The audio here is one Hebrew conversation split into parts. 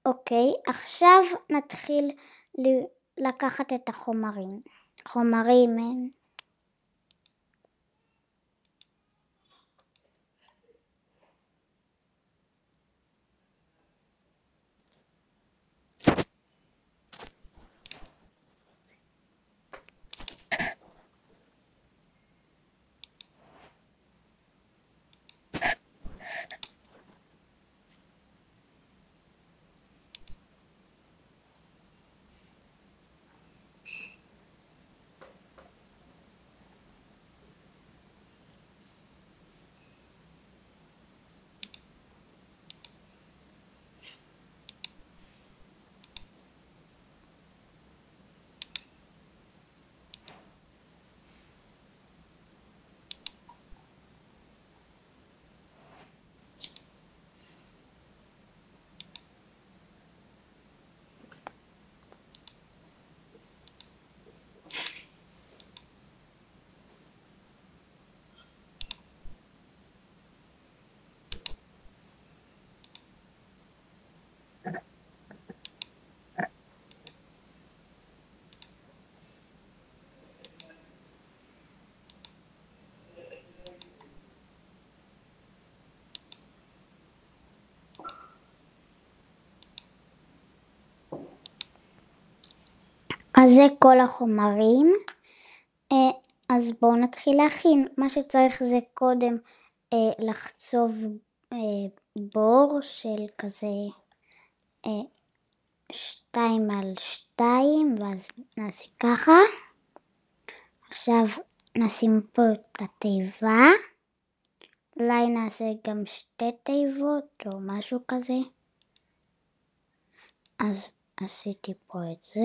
אוקיי, עכשיו נתחיל לקחת את החומרים. חומרים הם אז זה כל החומרים. אז בואו נתחיל להכין. מה שצריך זה קודם לחצוב בור של כזה 2x2, ואז נעשה ככה. עכשיו נשים פה את התיבה, אולי נעשה גם 2 תיבות או משהו כזה. אז עשיתי פה את זה.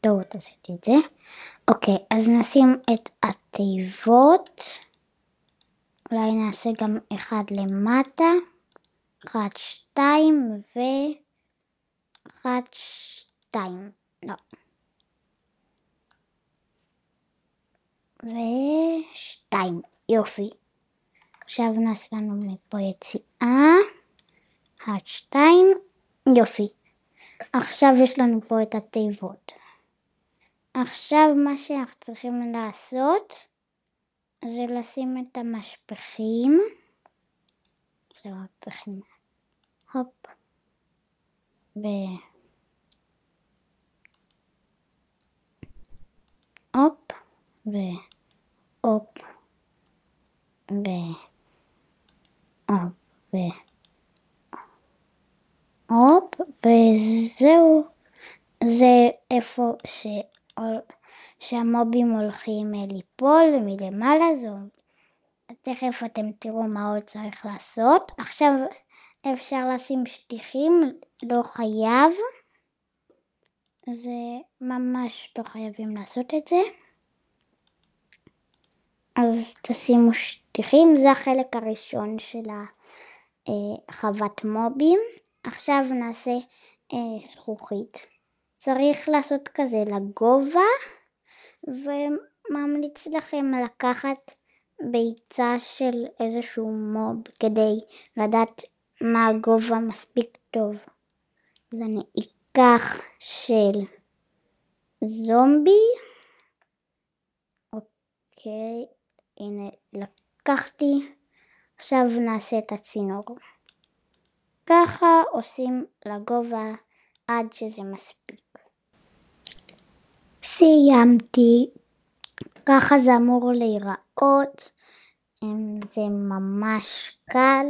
טוב, עשיתי את זה. אוקיי, אז נשים את התיבות. אולי נעשה גם אחד למטה. 1, 2 1, 2. לא. ו2. יופי. עכשיו נעשה לנו מפה יציאה. 1, 2. יופי. עכשיו יש לנו פה את התיבות. עכשיו מה שאנחנו צריכים לעשות זה לשים את המשפכים. עכשיו אנחנו צריכים הופ הופ והופ והופ והופ, וזהו. זה איפה שהמובים הולכים ליפול מלמעלה. זו תכף אתם תראו מה עוד צריך לעשות. עכשיו אפשר לשים שטיחים, לא חייב. זה ממש לא חייבים לעשות את זה. אז תשימו שטיחים, זה החלק הראשון של חוות מובים. עכשיו נעשה זכוכית. צריך לעשות כזה לגובה, וממליץ לכם לקחת ביצה של איזשהו מוב כדי לדעת מה הגובה מספיק טוב. אז אני אקח של זומבי. אוקיי, הנה לקחתי. עכשיו נעשה את הצינור. ככה עושים לגובה עד שזה מספיק. סיימתי. ככה זה אמור להיראות. זה ממש קל.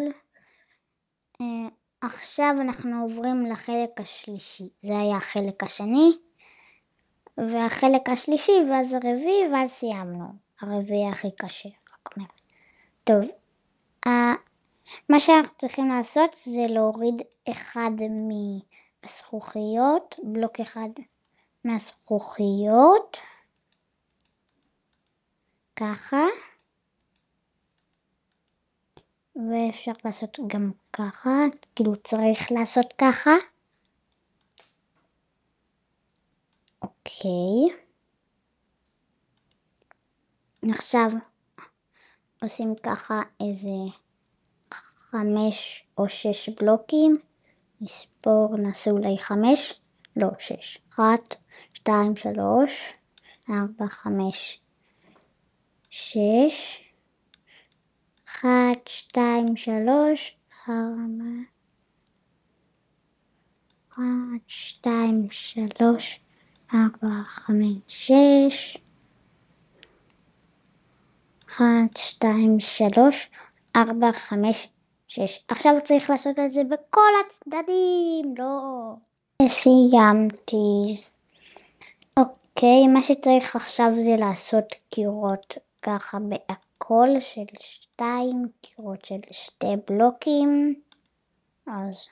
עכשיו אנחנו עוברים לחלק השלישי. זה היה החלק השני, והחלק השלישי, ואז הרביעי, ואז סיימנו. הרביעי הכי קשה. טוב, מה שאנחנו צריכים לעשות זה להוריד אחד מהזכוכיות, בלוק אחד מהזכוכיות, ככה, ואפשר לעשות גם ככה, כאילו צריך לעשות ככה. אוקיי. עכשיו עושים ככה איזה 5 או 6 בלוקים, נספור, נעשה אולי 5, לא 6. 1, 2, 3, 4, 5, 6. 1, 2, 3, 4. 1, 2, 3, 4, 5, 6. 1, 2, 3, 4, 5, 6. עכשיו צריך לעשות את זה בכל הצדדים, לא. סיימתי. אוקיי, מה שצריך עכשיו זה לעשות קירות ככה בהכל של 2 קירות של 2 בלוקים. אז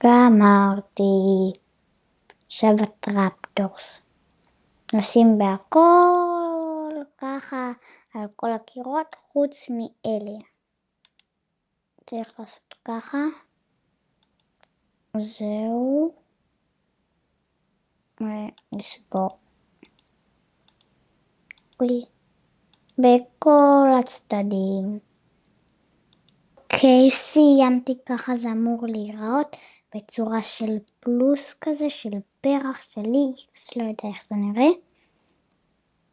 גמרתי. עכשיו הטרפטורס. נשים בהכל ככה על כל הקירות חוץ מאלה. צריך לעשות ככה. זהו. ונסגור. בכל הצדדים. אוקיי, סיימתי. ככה זה אמור להיראות בצורה של פלוס כזה, של פרח, של איקס, לא יודע איך זה נראה.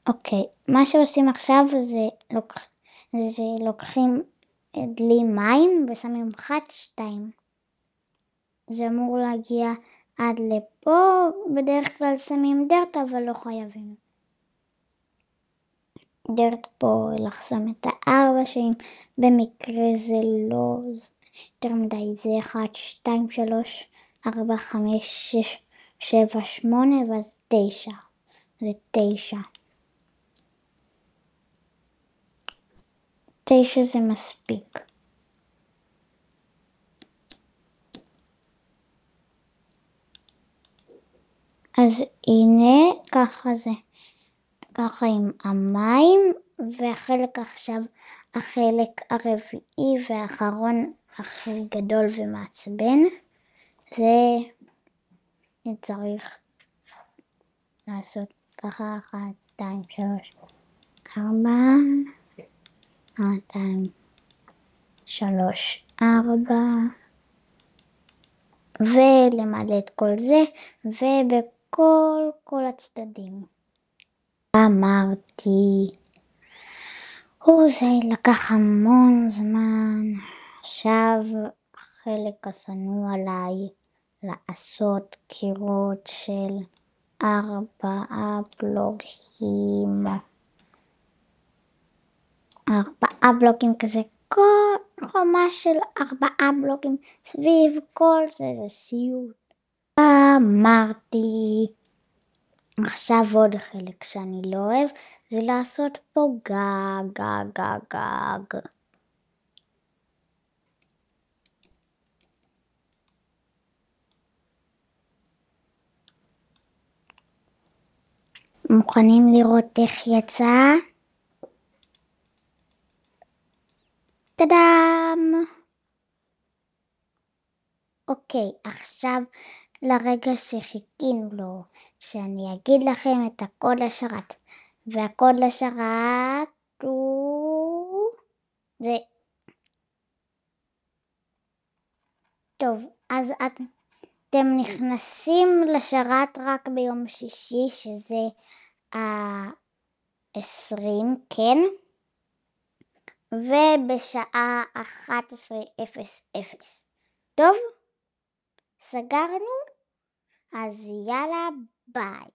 אוקיי, מה שעושים עכשיו זה לוקחים דלי מים ושמים 1, 2. זה אמור להגיע עד לפה, בדרך כלל שמים דרט אבל לא חייבים. דרט פה לחסום את 4 שאם במקרה זה לא יותר מדי, זה 1, 2, 3, 4, 5, 6, 7, 8 ואז 9. זה 9. 9 זה מספיק. אז הנה, ככה זה. ככה עם המים, והחלק עכשיו, החלק הרביעי והאחרון הכי גדול ומעצבן, זה צריך לעשות ככה 1, 2, 3, 4, 1, 2, 3, 4, ולמלא את כל זה, ובכל הצדדים. אמרתי, זה לקח המון זמן. עכשיו החלק השנוא עליי, לעשות קירות של 4 בלוקים. 4 בלוקים כזה, כל חומה של 4 בלוקים סביב כל זה סיוט. אמרתי. עכשיו עוד חלק שאני לא אוהב, זה לעשות פה גג. מוכנים לראות איך יצא? טאדאם! אוקיי, עכשיו לרגע שחיכינו לו, שאני אגיד לכם את הקוד לשרת. והקוד לשרת הוא... זה... טוב, אז אתם נכנסים לשרת רק ביום שישי, שזה 20, כן? ובשעה 11:00. טוב? סגרנו? אז יאללה, ביי.